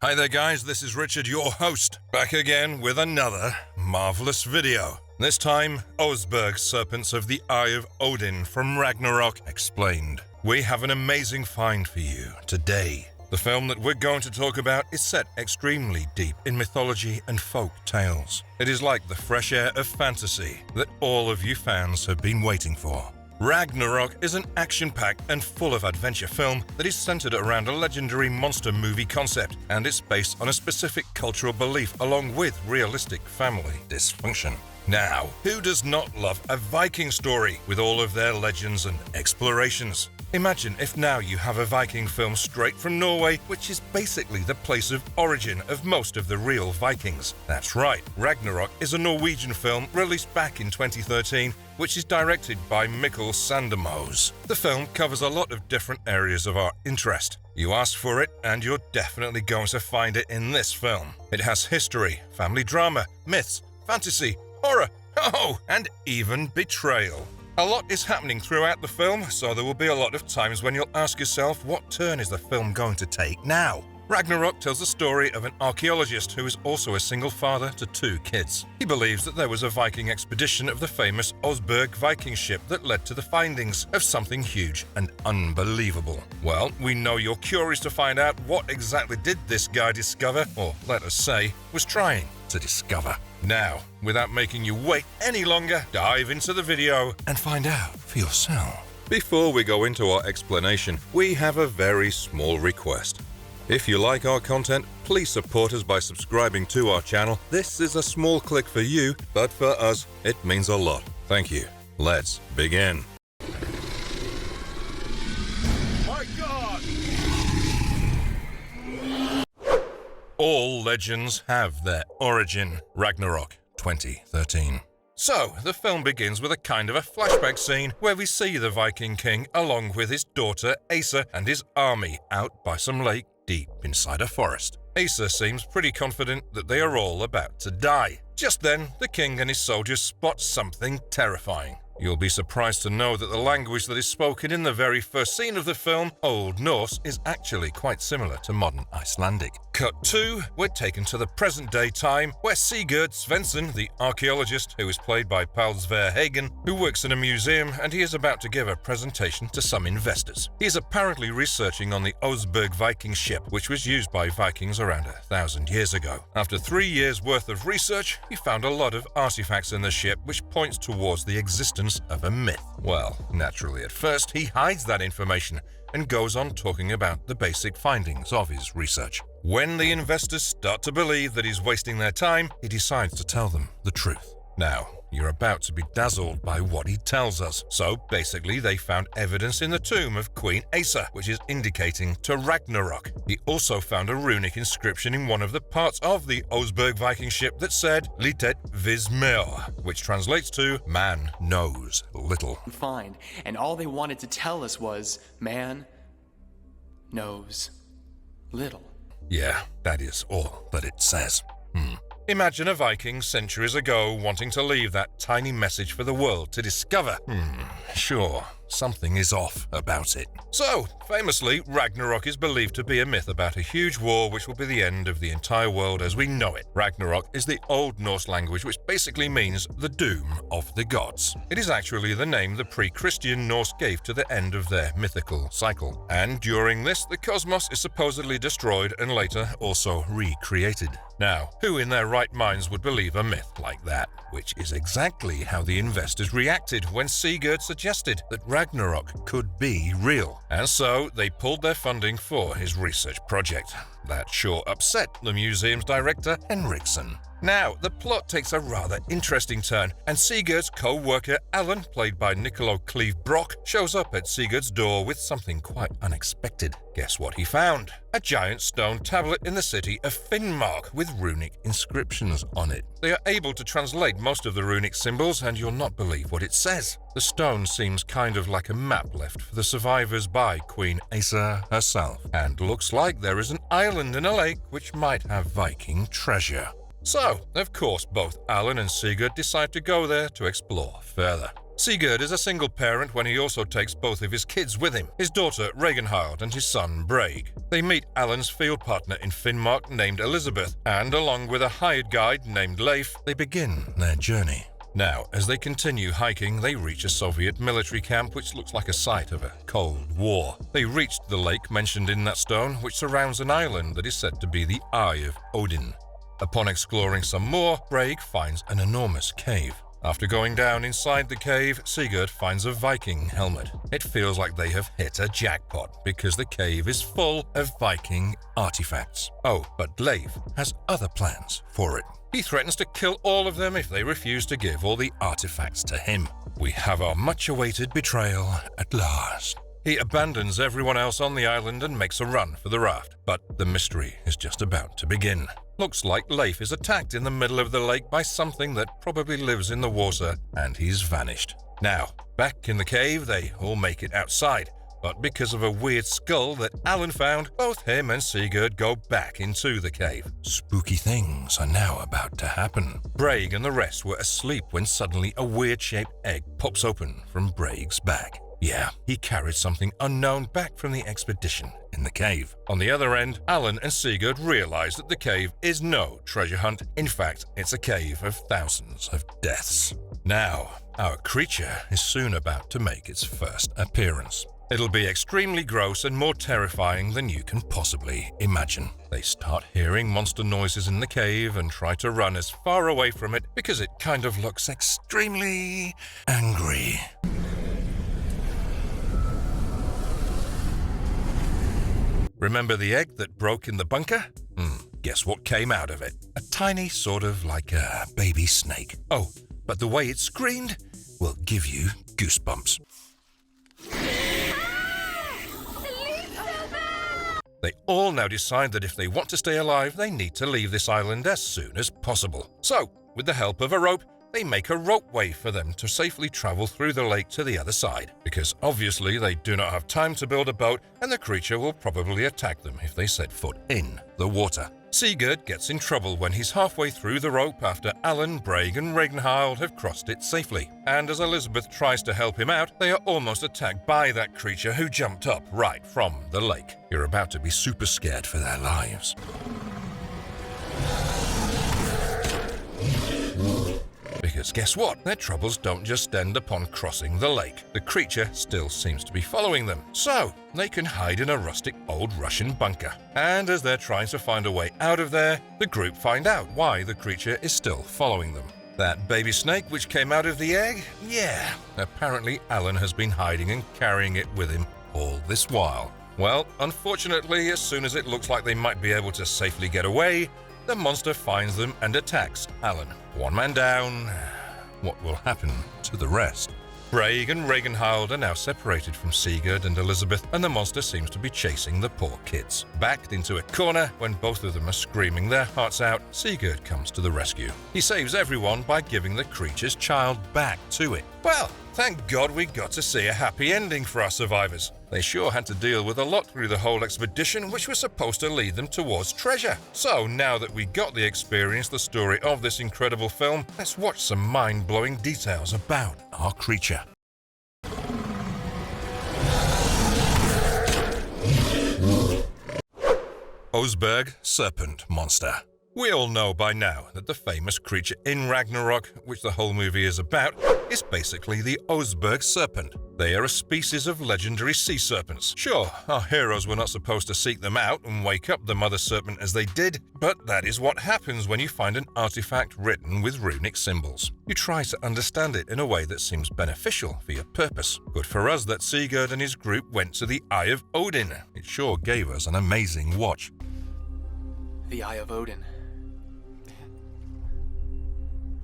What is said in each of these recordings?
Hi there guys, this is Richard, your host, back again with another marvelous video. This time, Oseberg, Serpents of the Eye of Odin from Ragnarok explained. We have an amazing find for you today. The film that we're going to talk about is set extremely deep in mythology and folk tales. It is like the fresh air of fantasy that all of you fans have been waiting for. Ragnarok is an action-packed and full of adventure film that is centered around a legendary monster movie concept, and it's based on a specific cultural belief along with realistic family dysfunction. Now, who does not love a Viking story with all of their legends and explorations? Imagine if now you have a Viking film straight from Norway, which is basically the place of origin of most of the real Vikings. That's right, Ragnarok is a Norwegian film released back in 2013, which is directed by Mikkel Sandemose. The film covers a lot of different areas of our interest. You asked for it, and you're definitely going to find it in this film. It has history, family drama, myths, fantasy, horror, and even betrayal. A lot is happening throughout the film, so there will be a lot of times when you'll ask yourself, what turn is the film going to take now? Ragnarok tells the story of an archaeologist who is also a single father to 2 kids. He believes that there was a Viking expedition of the famous Oseberg Viking ship that led to the findings of something huge and unbelievable. Well, we know you're curious to find out what exactly did this guy discover, or let us say, was trying to discover. Now, without making you wait any longer, dive into the video and find out for yourself. Before we go into our explanation, we have a very small request. If you like our content, please support us by subscribing to our channel. This is a small click for you, but for us, it means a lot. Thank you. Let's begin. My God! All legends have their origin. Ragnarok 2013. So, the film begins with a kind of a flashback scene where we see the Viking king along with his daughter Asa and his army out by some lake deep inside a forest. Asa seems pretty confident that they are all about to die. Just then, the king and his soldiers spot something terrifying. You'll be surprised to know that the language that is spoken in the very first scene of the film, Old Norse, is actually quite similar to modern Icelandic. Cut 2, we're taken to the present-day time where Sigurd Svensson, the archaeologist who is played by Pál Hagen, who works in a museum, and he is about to give a presentation to some investors. He is apparently researching on the Oseberg Viking ship, which was used by Vikings around 1,000 years ago. After 3 years' worth of research, he found a lot of artifacts in the ship which points towards the existence of a myth. Well, naturally at first he hides that information and goes on talking about the basic findings of his research. When the investors start to believe that he's wasting their time, he decides to tell them the truth. Now, you're about to be dazzled by what he tells us. So basically, they found evidence in the tomb of Queen Asa, which is indicating to Ragnarok. He also found a runic inscription in one of the parts of the Oseberg Viking ship that said "Litet vis meur," which translates to "man knows little." Find, and all they wanted to tell us was, man knows little. Yeah, that is all that it says. Imagine a Viking centuries ago wanting to leave that tiny message for the world to discover. Sure, something is off about it. So, famously, Ragnarok is believed to be a myth about a huge war which will be the end of the entire world as we know it. Ragnarok is the Old Norse language which basically means the doom of the gods. It is actually the name the pre-Christian Norse gave to the end of their mythical cycle. And during this, the cosmos is supposedly destroyed and later also recreated. Now, who in their right minds would believe a myth like that? Which is exactly how the investors reacted when Sigurd suggested that Ragnarok could be real. And so they pulled their funding for his research project. That sure upset the museum's director, Henriksson. Now, the plot takes a rather interesting turn, and Sigurd's co-worker Alan, played by Nicolò Cleve Brock, shows up at Sigurd's door with something quite unexpected. Guess what he found? A giant stone tablet in the city of Finnmark with runic inscriptions on it. They are able to translate most of the runic symbols, and you'll not believe what it says. The stone seems kind of like a map left for the survivors by Queen Asa herself, and looks like there is an island in a lake which might have Viking treasure. So, of course, both Alan and Sigurd decide to go there to explore further. Sigurd is a single parent when he also takes both of his kids with him, his daughter Ragnhild and his son Brage. They meet Alan's field partner in Finnmark named Elizabeth, and along with a hired guide named Leif, they begin their journey. Now, as they continue hiking, they reach a Soviet military camp which looks like a site of a Cold War. They reached the lake mentioned in that stone, which surrounds an island that is said to be the Eye of Odin. Upon exploring some more, Brage finds an enormous cave. After going down inside the cave, Sigurd finds a Viking helmet. It feels like they have hit a jackpot because the cave is full of Viking artifacts. Oh, but Leif has other plans for it. He threatens to kill all of them if they refuse to give all the artifacts to him. We have our much-awaited betrayal at last. He abandons everyone else on the island and makes a run for the raft, but the mystery is just about to begin. Looks like Leif is attacked in the middle of the lake by something that probably lives in the water, and he's vanished. Now, back in the cave, they all make it outside, but because of a weird skull that Alan found, both him and Sigurd go back into the cave. Spooky things are now about to happen. Brage and the rest were asleep when suddenly a weird-shaped egg pops open from Brage's bag. Yeah, he carried something unknown back from the expedition in the cave. On the other end, Alan and Sigurd realize that the cave is no treasure hunt. In fact, it's a cave of thousands of deaths. Now, our creature is soon about to make its first appearance. It'll be extremely gross and more terrifying than you can possibly imagine. They start hearing monster noises in the cave and try to run as far away from it because it kind of looks extremely angry. Remember the egg that broke in the bunker? Guess what came out of it? A tiny sort of like a baby snake. Oh, but the way it screamed will give you goosebumps. They all now decide that if they want to stay alive, they need to leave this island as soon as possible. So, with the help of a rope, they make a ropeway for them to safely travel through the lake to the other side, because obviously they do not have time to build a boat and the creature will probably attack them if they set foot in the water. Sigurd gets in trouble when he's halfway through the rope after Alan, Brage and Ragnhild have crossed it safely. And as Elizabeth tries to help him out, they are almost attacked by that creature who jumped up right from the lake. You're about to be super scared for their lives. Because guess what? Their troubles don't just end upon crossing the lake. The creature still seems to be following them, so they can hide in a rustic old Russian bunker. And as they're trying to find a way out of there, the group find out why the creature is still following them. That baby snake which came out of the egg? Yeah, apparently Alan has been hiding and carrying it with him all this while. Well, unfortunately, as soon as it looks like they might be able to safely get away, the monster finds them and attacks Alan. One man down. What will happen to the rest? Brage and Ragnhild are now separated from Sigurd and Elizabeth, and the monster seems to be chasing the poor kids. Backed into a corner, when both of them are screaming their hearts out, Sigurd comes to the rescue. He saves everyone by giving the creature's child back to it. Well, thank God we got to see a happy ending for our survivors. They sure had to deal with a lot through the whole expedition, which was supposed to lead them towards treasure. So now that we got the experience, the story of this incredible film, let's watch some mind-blowing details about our creature. Oseberg Serpent Monster. We all know by now that the famous creature in Ragnarok, which the whole movie is about, is basically the Oseberg Serpent. They are a species of legendary sea serpents. Sure, our heroes were not supposed to seek them out and wake up the mother serpent as they did, but that is what happens when you find an artifact written with runic symbols. You try to understand it in a way that seems beneficial for your purpose. Good for us that Sigurd and his group went to the Eye of Odin. It sure gave us an amazing watch. The Eye of Odin.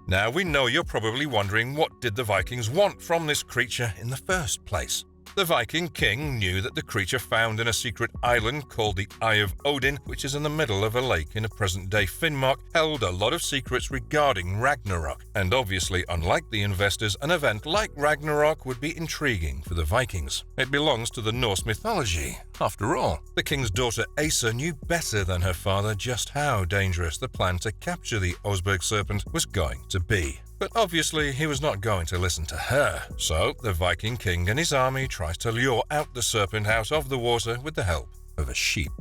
Now we know you're probably wondering, what did the Vikings want from this creature in the first place? The Viking king knew that the creature found in a secret island called the Eye of Odin, which is in the middle of a lake in a present-day Finnmark, held a lot of secrets regarding Ragnarok. And obviously, unlike the investors, an event like Ragnarok would be intriguing for the Vikings. It belongs to the Norse mythology, after all. The king's daughter Asa knew better than her father just how dangerous the plan to capture the Oseberg Serpent was going to be. But obviously he was not going to listen to her, so the Viking king and his army tries to lure out the serpent out of the water with the help of a sheep.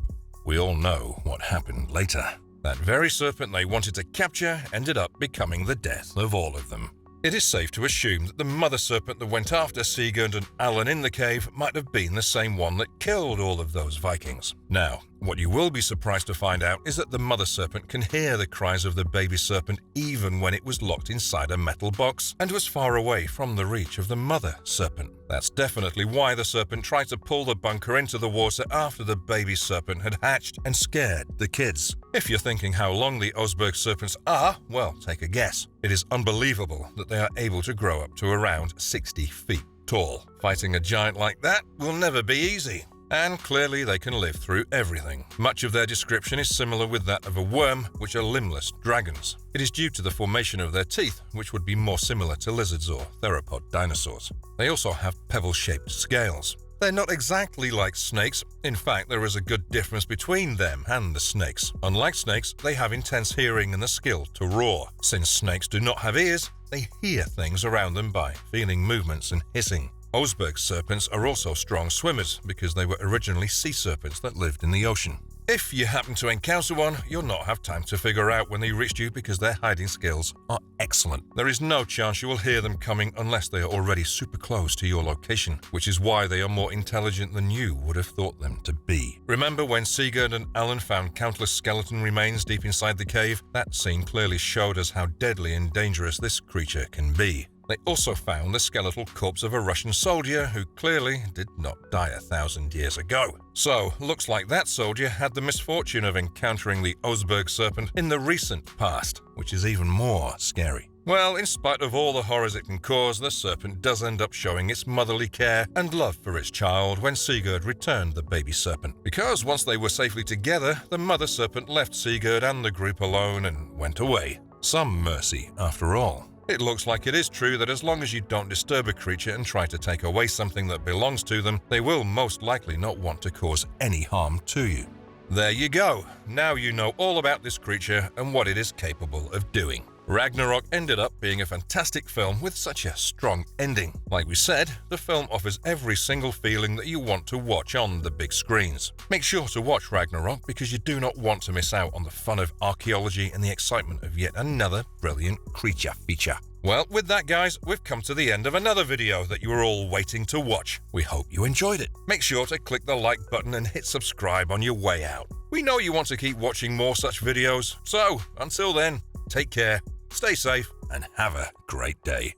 We all know what happened later. That very serpent they wanted to capture ended up becoming the death of all of them. It is safe to assume that the mother serpent that went after Sigurd and Allen in the cave might have been the same one that killed all of those Vikings. Now, what you will be surprised to find out is that the mother serpent can hear the cries of the baby serpent even when it was locked inside a metal box and was far away from the reach of the mother serpent. That's definitely why the serpent tried to pull the bunker into the water after the baby serpent had hatched and scared the kids. If you're thinking how long the Oseberg serpents are, well, take a guess. It is unbelievable that they are able to grow up to around 60 feet tall. Fighting a giant like that will never be easy. And clearly they can live through everything. Much of their description is similar with that of a worm, which are limbless dragons. It is due to the formation of their teeth, which would be more similar to lizards or theropod dinosaurs. They also have pebble-shaped scales. They're not exactly like snakes. In fact, there is a good difference between them and the snakes. Unlike snakes, they have intense hearing and the skill to roar. Since snakes do not have ears, they hear things around them by feeling movements and hissing. Oseberg serpents are also strong swimmers because they were originally sea serpents that lived in the ocean. If you happen to encounter one, you'll not have time to figure out when they reached you because their hiding skills are excellent. There is no chance you will hear them coming unless they are already super close to your location, which is why they are more intelligent than you would have thought them to be. Remember when Sigurd and Allen found countless skeleton remains deep inside the cave? That scene clearly showed us how deadly and dangerous this creature can be. They also found the skeletal corpse of a Russian soldier who clearly did not die 1,000 years ago. So, looks like that soldier had the misfortune of encountering the Oseberg serpent in the recent past, which is even more scary. Well, in spite of all the horrors it can cause, the serpent does end up showing its motherly care and love for its child when Sigurd returned the baby serpent. Because once they were safely together, the mother serpent left Sigurd and the group alone and went away. Some mercy, after all. It looks like it is true that as long as you don't disturb a creature and try to take away something that belongs to them, they will most likely not want to cause any harm to you. There you go. Now you know all about this creature and what it is capable of doing. Ragnarok ended up being a fantastic film with such a strong ending. Like we said, the film offers every single feeling that you want to watch on the big screens. Make sure to watch Ragnarok because you do not want to miss out on the fun of archaeology and the excitement of yet another brilliant creature feature. Well, with that guys, we've come to the end of another video that you were all waiting to watch. We hope you enjoyed it. Make sure to click the like button and hit subscribe on your way out. We know you want to keep watching more such videos, so until then, take care, stay safe, and have a great day.